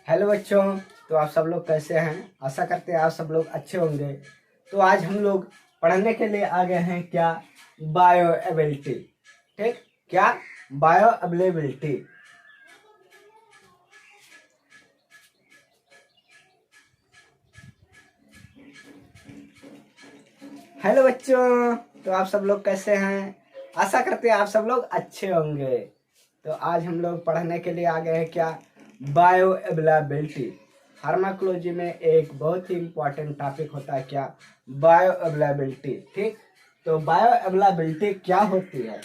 Hello बच्चों। तो आप सब लोग कैसे हैं? आशा करते हैं आप सब लोग अच्छे होंगे। तो आज हम लोग पढ़ने के लिए आ गए हैं क्या? Bio ability. ठीक, क्या? Bio availability. हेलो बच्चों, तो आप सब लोग कैसे हैं? आशा करते हैं आप सब लोग अच्छे होंगे। तो आज हम लोग पढ़ने के लिए आ गए हैं क्या? Bio availability. फार्माकोलॉजी में एक बहुत ही इंपॉर्टेंट टॉपिक होता है क्या? Bio availability. ठीक, तो बायो अवेलेबिलिटी क्या होती है?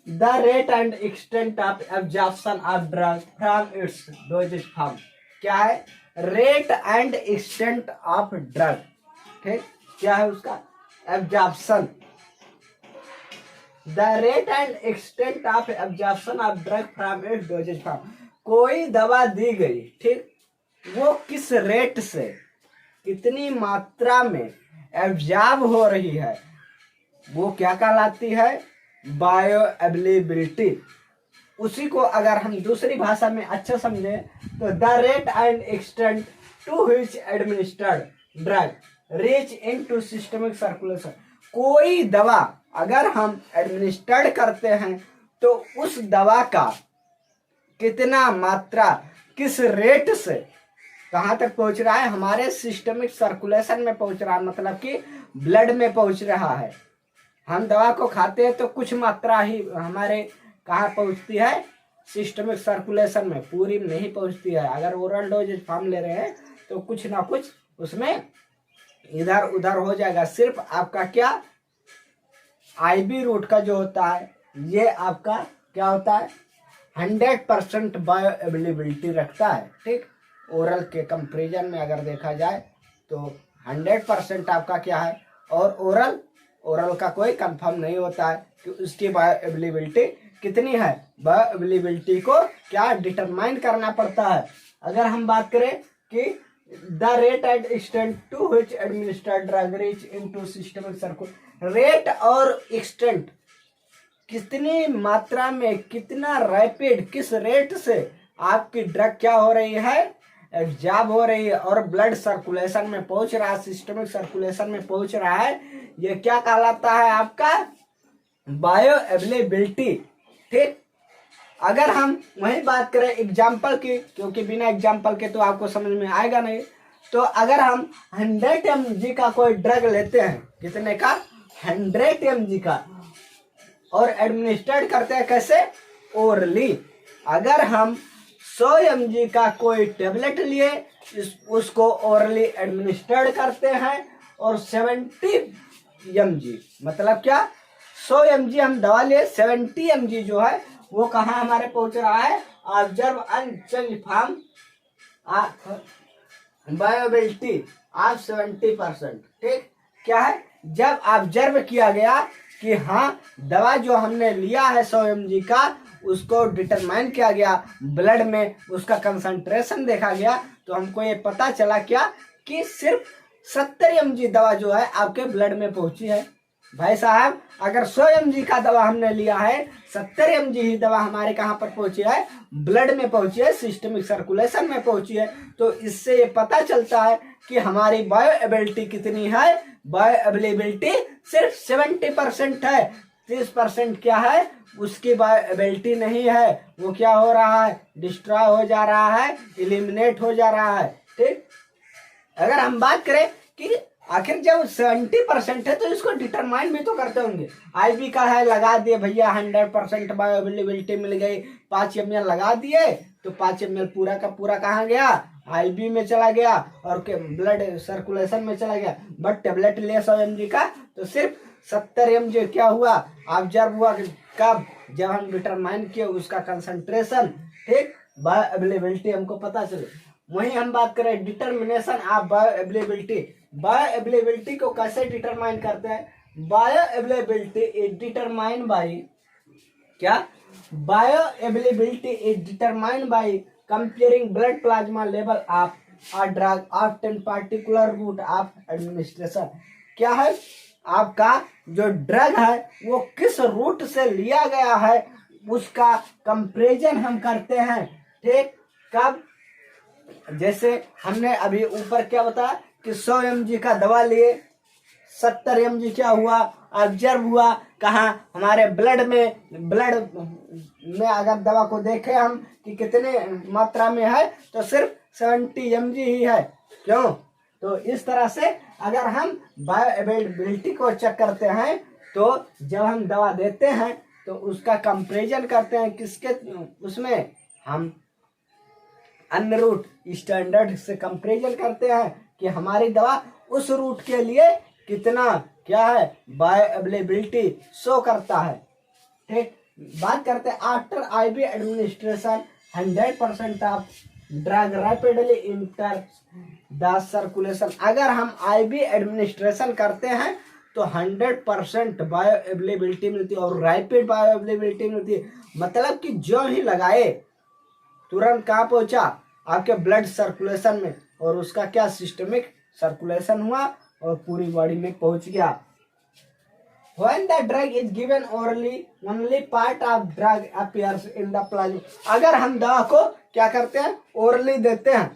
The rate and extent of absorption of drug from its doses form. क्या है? Rate and extent of drug. ठीक, क्या है उसका? Absorption. The rate and extent of absorption of drug from its doses form. कोई दवा दी गई, ठीक, वो किस रेट से, कितनी मात्रा में एब्जॉर्ब हो रही है, वो क्या कहलाती है? Bio availability. उसी को अगर हम दूसरी भाषा में अच्छा समझे तो the rate and extent to which administered drug reach into systemic circulation. कोई दवा अगर हम एडमिनिस्टर्ड करते हैं तो उस दवा का कितना मात्रा किस रेट से कहाँ तक पहुंच रहा है? हमारे सिस्टमिक सर्कुलेशन में पहुंच रहा है, मतलब कि ब्लड में पहुंच रहा है। हम दवा को खाते हैं तो कुछ मात्रा ही हमारे कहाँ पहुंचती है? सिस्टमिक सर्कुलेशन में, पूरी नहीं पहुंचती है। अगर ओरल डोजेज फॉर्म ले रहे हैं तो कुछ ना कुछ उसमें इधर उधर हो जाएगा। सिर्फ आपका क्या, आईबी रूट का जो होता है ये आपका क्या होता है? 100% बायो अवेलेबिलिटी रखता है। ठीक, ओरल के कंपेरिजन में अगर देखा जाए तो 100% आपका क्या है? और ओरल का कोई कंफर्म नहीं होता है कि उसकी बायो अवेलेबिलिटी कितनी है। बायो अवेलेबिलिटी को क्या डिटरमाइन करना पड़ता है? अगर हम बात करें कि the rate and extent to which administered drug reach into systemic circle. Rate और एक्सटेंट, कितनी मात्रा में, कितना रैपिड, किस रेट से आपकी ड्रग क्या हो रही है? एब्जॉर्ब हो रही है और ब्लड सर्कुलेशन में पहुंच रहा है, सिस्टमिक सर्कुलेशन में पहुंच रहा है। ये क्या कहलाता है? आपका बायो अवेलेबिलिटी। ठीक, अगर हम वही बात करें एग्जाम्पल की, क्योंकि बिना एग्जाम्पल के तो आपको समझ में आएगा नहीं। तो अगर हम 100 mg का कोई ड्रग लेते हैं, कितने का? 100 mg का, और एडमिनिस्ट्रेट करते हैं कैसे? ओरली। अगर हम 100 mg का कोई टेबलेट लिए, उसको ओरली एडमिनिस्ट्रेट करते हैं, और 70 mg मतलब क्या? 100 mg हम दवा लिए, 70 mg जो है वो कहाँ हमारे पहुंच रहा है? Observe and change form bioavailability of 70%। ठीक, क्या है? जब ऑब्जर्व किया गया कि हाँ दवा जो हमने लिया है 100 mg का, उसको डिटरमाइन किया गया, ब्लड में उसका कंसंट्रेशन देखा गया, तो हमको ये पता चला क्या कि सिर्फ 70 mg दवा जो है आपके ब्लड में पहुंची है। भाई साहब, अगर 100 mg का दवा हमने लिया है, 70 mg ही दवा हमारे कहाँ पर पहुंची है? ब्लड में पहुंची है, सिस्टमिक सर्कुलेशन में पहुंची है। तो इससे ये पता चलता है कि हमारी बायो एबिलिटी कितनी है? बायो एबिलिटी सिर्फ 70% है। 30% क्या है? उसकी बायो एबिलिटी नहीं है। वो क्या हो रहा है? डिस्ट्रॉय हो जा रहा है, एलिमिनेट हो जा रहा है। ठीक, अगर हम बात करें कि आखिर जब 70% है तो इसको डिटरमाइन भी तो करते होंगे। आईबी का है, लगा दिए भैया, 100% बायो अवेलेबिलिटी मिल गई, 5 ml लगा दिए, तो 5 ml पूरा का पूरा कहाँ गया? आईबी में चला गया और के ब्लड सर्कुलेशन में चला गया। बट टेबलेट लिया 100 mg का तो सिर्फ 70 mg क्या हुआ? ऑब्जर्व हुआ। कब? जब हम डिटरमाइन किए उसका कंसंट्रेशन। ठीक, बायो अवेलेबिलिटी हमको पता चले। वहीं हम बात करें determination of bioavailability. Bioavailability को कैसे डिटरमाइन करते हैं? Bioavailability is determine by क्या? Bioavailability is determine by comparing blood plasma level of a drug of particular route of administration. क्या है? आपका जो ड्रग है वो किस रूट से लिया गया है, उसका कंपेरिजन हम करते हैं। ठीक, कब? जैसे हमने अभी ऊपर क्या बताया कि 100 mg का दवा लिए, 70 mg क्या हुआ, ऑब्जर्व हुआ कहाँ, हमारे ब्लड में अगर दवा को देखें हम कि कितने मात्रा में है तो सिर्फ 70 mg ही है। क्यों? तो इस तरह से अगर हम बायोअवेलेबिलिटी को चेक करते हैं तो जब हम दवा देते हैं तो उसका कंपैरिजन करते हैं किसके, उसमें हम अन्य रूट स्टैंडर्ड से कंपैरिजन करते हैं कि हमारी दवा उस रूट के लिए कितना क्या है बायोअवेलेबिलिटी शो करता है। ठीक, बात करते हैं after IV administration 100% of drug rapidly enter the circulation. अगर हम आईवी एडमिनिस्ट्रेशन करते हैं तो 100% बायोअवेलेबिलिटी मिलती है और रैपिड बायोअवेलेबिलिटी मिलती है। मतलब कि जो ही लगाए तुरंत कहाँ पहुंचा, आपके ब्लड सर्कुलेशन में, और उसका क्या सिस्टमिक सर्कुलेशन हुआ और पूरी बॉडी में पहुंच गया। When the drug is given orally, only part of drug appears in the plasma। अगर हम दवा को क्या करते हैं, ओरली देते हैं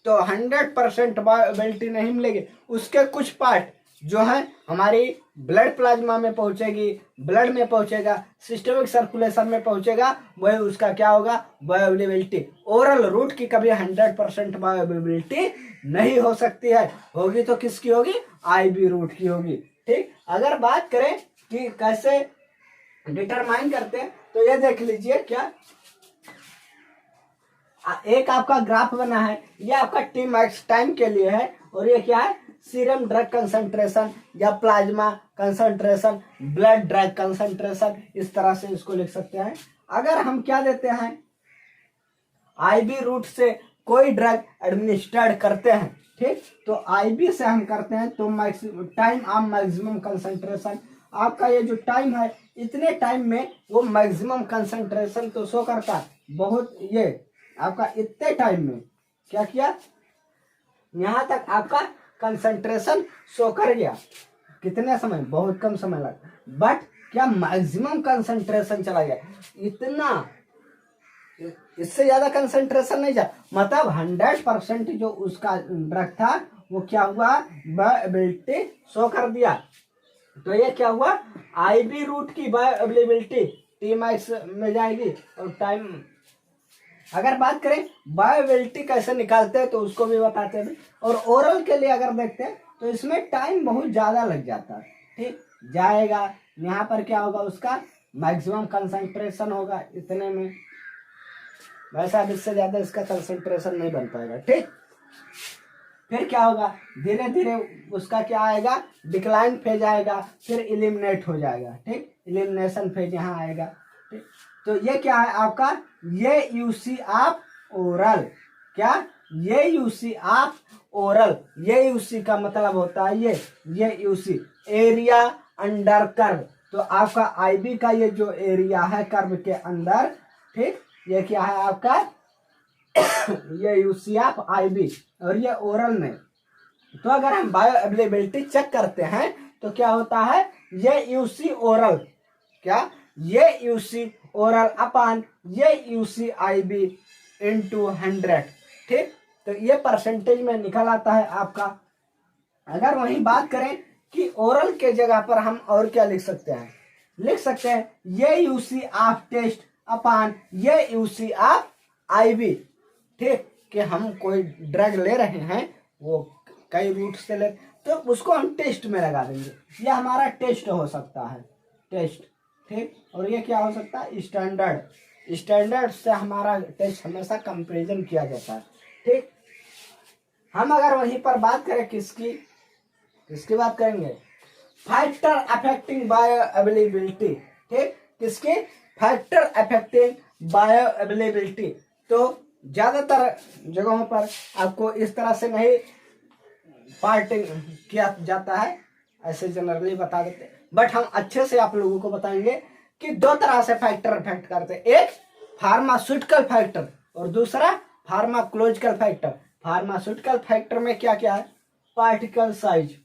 तो 100% बायोअवेलेबिलिटी नहीं मिलेगी, उसके कुछ पार्ट जो है हमारी ब्लड प्लाज्मा में पहुंचेगी, ब्लड में पहुंचेगा, सिस्टमिक सर्कुलेशन में पहुंचेगा, वही उसका क्या होगा बायोअवेलेबिलिटी। ओरल रूट की कभी 100% बायोअवेलेबिलिटी नहीं हो सकती है, होगी तो किसकी होगी, आईवी रूट की होगी। ठीक, अगर बात करें कि कैसे डिटरमाइन करते हैं तो ये देख लीजिए, क्या एक आपका ग्राफ बना है, ये आपका टी मैक्स टाइम के लिए है और ये क्या है सीरम ड्रग कंसंट्रेशन या plasma concentration, blood drug concentration, इस तरह से इसको लिख सकते हैं। अगर हम क्या देते हैं आईवी रूट से कोई ड्रग एडमिनिस्टर्ड करते हैं, ठीक, तो आईवी से हम करते हैं तो टाइम ऑफ मैक्सिमम कंसंट्रेशन, आपका ये जो टाइम है इतने टाइम में वो मैक्सिमम कंसंट्रेशन तो शो करता है, बहुत ये आपका इतने टाइम में क्या किया, यहां तक आपका कंसंट्रेशन शो कर गया। कितने समय, बहुत कम समय लगा, बट क्या मैक्सिमम कंसंट्रेशन चला गया, इतना, इससे ज्यादा कंसंट्रेशन नहीं जा, मतलब 100% जो उसका ड्रग था वो क्या हुआ बायोअवेलेबिलिटी शो कर दिया। तो ये क्या हुआ आईवी रूट की बायोअवेलेबिलिटी टी मैक्स में जाएगी और टाइम। अगर बात करें बायोअवेलेबिलिटी कैसे निकालते हैं तो उसको भी बताते हैं, और ओरल के लिए अगर देखते हैं तो इसमें टाइम बहुत ज्यादा लग जाता है। ठीक, जाएगा यहाँ पर क्या होगा उसका मैक्सिमम कंसंट्रेशन होगा इतने में, वैसा इससे ज्यादा इसका कंसंट्रेशन नहीं बन पाएगा। ठीक, फिर क्या होगा धीरे धीरे उसका क्या आएगा डिक्लाइन फेज आएगा, फिर इलिमिनेट हो जाएगा। ठीक, इलिमिनेशन फेज यहाँ आएगा। ठीक, तो ये क्या है आपका ये यूसी ऑफ ओरल, क्या ये यूसी ऑफ ओरल, ये यूसी का मतलब होता है ये यूसी एरिया अंडर कर्व। तो आपका आईबी का ये जो एरिया है कर्व के अंदर, ठीक, ये क्या है आपका ये यूसी ऑफ आईबी, और ये ओरल में। तो अगर हम बायोअवेलेबिलिटी चेक करते हैं तो क्या होता है ये यूसी ओरल, क्या ये यूसी ओरल अपान ये यूसी आईबी इंटू 100। ठीक, तो ये परसेंटेज में निकल आता है आपका। अगर वहीं बात करें कि ओरल के जगह पर हम और क्या लिख सकते हैं, लिख सकते हैं ये यूसी ऑफ टेस्ट अपान ये यूसी ऑफ आईबी। ठीक, कि हम कोई ड्रग ले रहे हैं वो कई रूट से ले, तो उसको हम टेस्ट में लगा देंगे, ये हमारा टेस्ट हो सकता है, टेस्ट। ठीक, और ये क्या हो सकता है स्टैंडर्ड, स्टैंडर्ड से हमारा टेस्ट हमेशा कंपैरिजन किया जाता है। ठीक, हम अगर वहीं पर बात करें किसकी बात करेंगे फैक्टर अफेक्टिंग बायोअवेलेबिलिटी। ठीक, किसके फैक्टर अफेक्टिंग बायोअवेलेबिलिटी। तो ज्यादातर जगहों पर आपको इस तरह से नहीं पार्टिंग किया जाता है, ऐसे जनरली बता देते हैं, बट हम अच्छे से आप लोगों को बताएंगे कि दो तरह से फैक्टर अफेक्ट करते हैं, एक फार्मास्यूटिकल फैक्टर और दूसरा फार्माकोलॉजिकल फैक्टर। फार्मास्यूटिकल फैक्टर में क्या क्या है पार्टिकल साइज,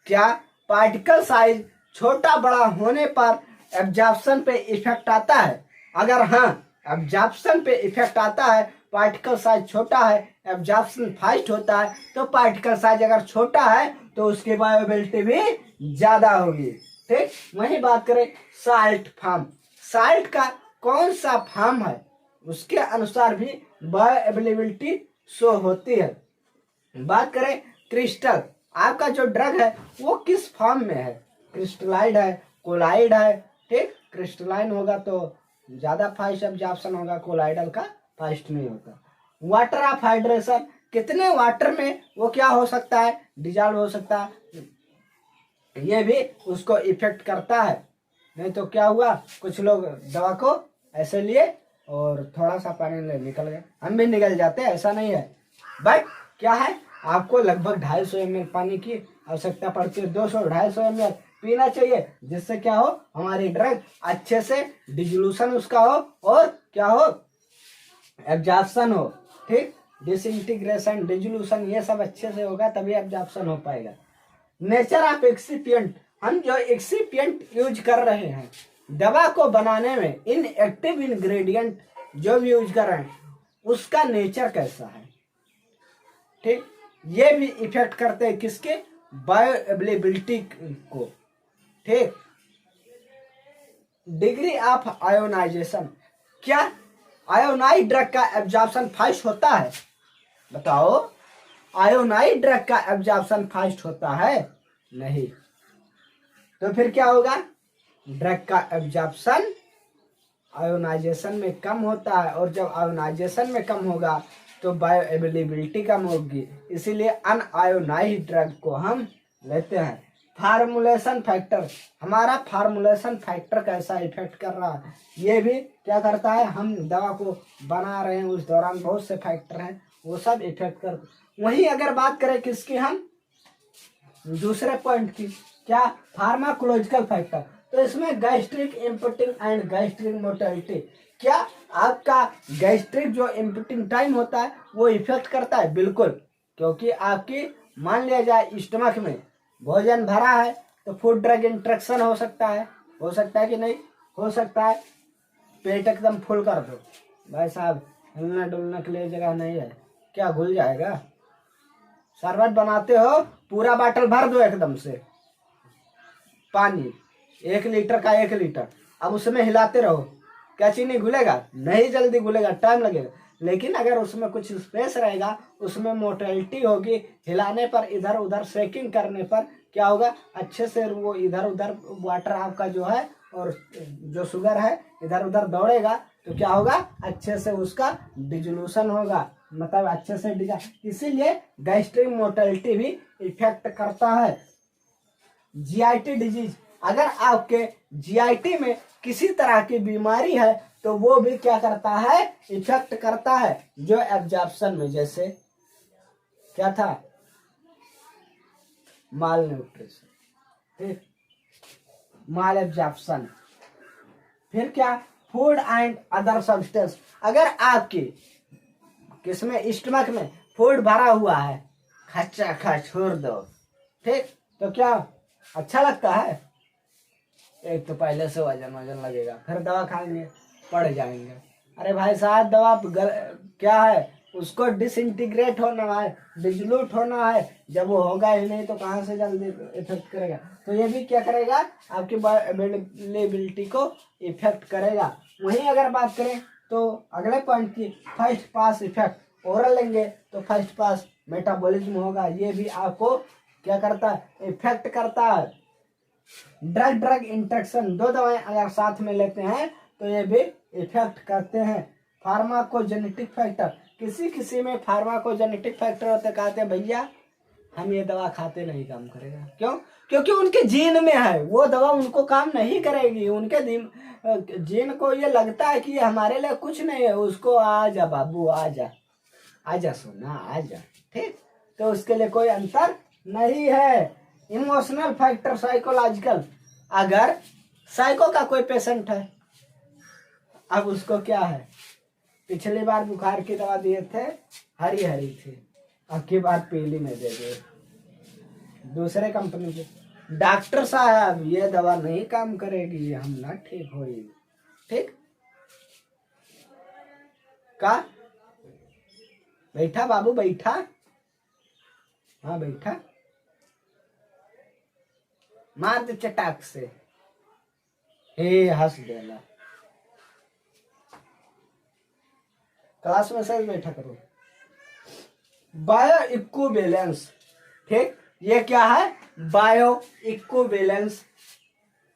क्या पार्टिकल साइज छोटा बड़ा होने पर एब्जॉर्प्शन पे इफेक्ट आता है, अगर हाँ एब्जॉर्प्शन पे इफेक्ट आता है। पार्टिकल साइज छोटा है, एब्जॉर्प्शन फास्ट होता है, तो पार्टिकल साइज अगर छोटा है तो उसकी बायोअवेलेबिलिटी भी ज्यादा होगी। ठीक, वही बात करें साल्ट फॉर्म, साल्ट का कौन सा फॉर्म है उसके अनुसार भी बायोअवेलेबिलिटी शो होती है। बात करें क्रिस्टल, आपका जो ड्रग है वो किस फॉर्म में है, क्रिस्टलाइड है, कोलाइड है। ठीक, क्रिस्टलाइन होगा तो ज्यादा फास्ट एब्जॉर्प्शन होगा, कोलाइडल का फास्ट नहीं होता। वाटर ऑफ हाइड्रेशन, कितने वाटर में वो क्या हो सकता है, डिजॉल्व हो सकता है, ये भी उसको इफेक्ट करता है। नहीं तो क्या हुआ, कुछ लोग दवा को ऐसे लिए और थोड़ा सा पानी ले निकल गए, हम भी निकल जाते हैं, ऐसा नहीं है। बट क्या है, आपको लगभग 250 ml पानी की आवश्यकता पड़ती है, 200-250 ml पीना चाहिए, जिससे क्या हो, हमारी ड्रग अच्छे से डिसोल्यूशन उसका हो और क्या हो, एब्जॉर्प्शन हो। ठीक, डिसइंटीग्रेशन, डिसोल्यूशन ये सब अच्छे से होगा तभी एब्जॉर्प्शन हो पाएगा। नेचर ऑफ एक्सिपिएंट, हम जो एक्सिपिएंट यूज कर रहे हैं दवा को बनाने में, इन एक्टिव इंग्रेडिएंट जो भी यूज कर रहे हैं उसका नेचर कैसा है। ठीक, ये भी इफेक्ट करते हैं किसके, बायोअवेलेबिलिटी को। ठीक, डिग्री ऑफ आयोनाइजेशन, क्या आयोनाइज ड्रग का एब्जॉर्प्शन फास्ट होता है, बताओ, आयोनाइज ड्रग का एब्जॉर्प्शन फास्ट होता है, नहीं, तो फिर क्या होगा, ड्रग का एब्जॉर्प्शन आयोनाइजेशन में कम होता है, और जब आयोनाइजेशन में कम होगा तो बायोअवेलेबिलिटी कम होगी, इसीलिए अनआयोनाइज्ड ड्रग को हम लेते हैं। फार्मुलेशन फैक्टर, हमारा फार्मुलेशन फैक्टर कैसा इफेक्ट कर रहा है, ये भी क्या करता है, हम दवा को बना रहे हैं उस दौरान बहुत से फैक्टर हैं वो सब इफेक्ट कर। वहीं अगर बात करें किसकी, हम दूसरे पॉइंट की, क्या, फार्माकोलॉजिकल फैक्टर, तो इसमें gastric emptying and gastric mortality, क्या आपका गैस्ट्रिक जो इम्पटिंग टाइम होता है वो इफेक्ट करता है, बिल्कुल, क्योंकि आपकी मान लिया जाए स्टमक में भोजन भरा है तो फूड ड्रग इंटरेक्शन हो सकता है कि नहीं हो सकता है, पेट एकदम फुल कर दो, भाई साहब हिलने डुलने के लिए जगह नहीं है, क्या घुल जाएगा, शरबत बनाते हो पूरा बाटल भर दो एकदम से पानी, 1 लीटर का 1 लीटर, अब उसमें हिलाते रहो, क्या चीनी घुलेगा, नहीं जल्दी घुलेगा, टाइम लगेगा। लेकिन अगर उसमें कुछ स्पेस रहेगा, उसमें मोटेलिटी होगी, हिलाने पर इधर उधर शेकिंग करने पर क्या होगा, अच्छे से वो इधर उधर वाटर आपका जो है और जो शुगर है इधर उधर दौड़ेगा, तो क्या होगा, अच्छे से उसका डिसोल्यूशन होगा, मतलब अच्छे से इसीलिए गैस्ट्रिक मोर्टेलिटी भी इफेक्ट करता है। जीआईटी डिजीज, अगर आपके जीआईटी में किसी तरह की बीमारी है तो वो भी क्या करता है, इफेक्ट करता है, जो एब्जॉर्प्शन में, जैसे क्या था, माल न्यूट्रिशन, ठीक, माल एब्जॉर्प्शन, फिर क्या, फूड एंड अदर सब्सटेंस, अगर आपकी किसमें, स्टमक में फूड भरा हुआ है, खच्चा खा छोड़ दो, ठीक, तो क्या अच्छा लगता है, एक तो पहले से वजन लगेगा, फिर दवा खाएंगे पड़ जाएंगे, अरे भाई साहब दवा क्या है, उसको डिसइंटीग्रेट होना है, डिसोल्यूट होना है, जब वो होगा ही नहीं तो कहाँ से जल्दी इफेक्ट करेगा, तो ये भी क्या करेगा, आपकी बायोअवेलेबिलिटी को इफेक्ट करेगा। वहीं अगर बात करें तो अगले पॉइंट की, फर्स्ट पास इफेक्ट, ओरल लेंगे तो फर्स्ट पास मेटाबॉलिज्म होगा, ये भी आपको क्या करता है, इफेक्ट करता है। ड्रग ड्रग इंटरेक्शन, 2 दवाएं अगर साथ में लेते हैं तो ये भी इफेक्ट करते हैं। फार्माकोजेनेटिक फैक्टर, किसी में फार्माकोजेनेटिक फैक्टर होते, कहते हैं भैया हम ये दवा खाते नहीं काम करेगा, क्यों, क्योंकि उनके जीन में है, वो दवा उनको काम नहीं करेगी, उनके जीन को ये लगता है कि ये हमारे लिए कुछ नहीं है, उसको आजा बाबू आजा, आजा सोना आजा, ठीक, तो उसके लिए कोई अंतर नहीं है। इमोशनल फैक्टर, साइकोलॉजिकल, अगर साइको का कोई पेशेंट है, अब उसको क्या है, पिछली बार बुखार की दवा दिए थे हरी हरी थी, अब की बार पीली में दे दे, दूसरे कंपनी के, डॉक्टर साहब ये दवा नहीं काम करेगी, हम ना ठीक होगी, ठीक, का बैठा बाबू बैठा, हाँ बैठा, मार दे चटाक से, हे हंस देला। क्लास में सही बैठा करो। बायो इक्विवेलेंस, ठीक, ये क्या है? बायो इक्विवेलेंस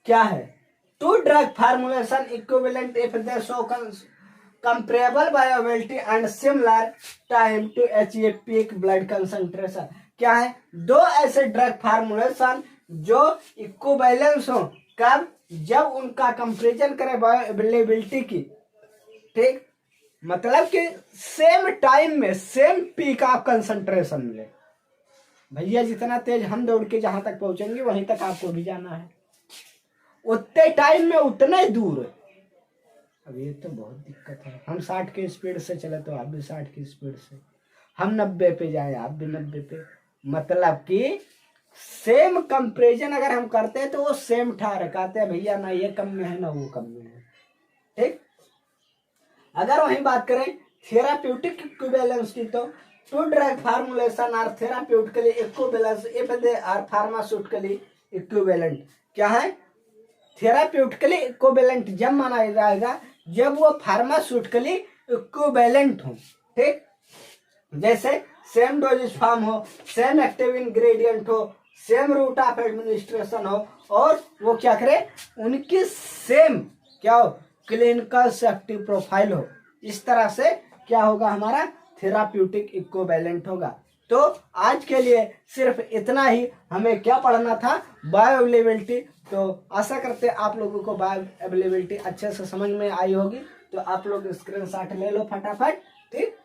क्या है? Two drug formulation equivalent if they show comparable bioavailability and similar time to achieve peak blood concentration। क्या है? दो ऐसे ड्रग फार्मुलेशन जो इक्विवेलेंस हो, कब? जब उनका कंपेरिजन करें बायोअवेलेबिलिटी की, ठीक, मतलब कि सेम टाइम में सेम पीक ऑफ कंसंट्रेशन मिले। भैया जितना तेज हम दौड़ के जहां तक पहुंचेंगे वहीं तक आपको भी जाना है, उतने टाइम में उतने दूर। अब ये तो बहुत दिक्कत है। हम 60 की स्पीड से चले तो आप भी 60 की स्पीड से, हम 90 पे जाए आप भी 90 पे, मतलब कि सेम कंपेरिजन अगर हम करते हैं तो वो सेम ठहर कहते हैं भैया ना ये कम में है ना वो कम में है, ठीक। अगर वही बात करें थेराप्यूटिक इक्विवेलेंस की, तो two drug formulation are therapeutically equivalence if they are pharmaceutically equivalent. क्या है? थेराप्यूटिकली इक्विवेलेंट जब माना जाएगा जब वो फार्मास्यूटिकली इक्विवेलेंट हो, ठीक। जैसे सेम डोजेज फॉर्म हो, सेम एक्टिव इंग्रेडिएंट हो, सेम रूट ऑफ एडमिनिस्ट्रेशन हो, और वो क्या करे? उनकी सेम क्या हो? क्लिनिकल सेफ्टी प्रोफाइल हो। इस तरह से क्या होगा? हमारा थेराप्यूटिक इक्विवेलेंट होगा। तो आज के लिए सिर्फ इतना ही हमें क्या पढ़ना था? बायोअवेलेबिलिटी। तो आशा करते हैं आप लोगों को बायोअवेलेबिलिटी अच्छे से समझ में आई होगी। तो आप लोग स्क्रीनशॉट ले लो फटाफट, ठीक।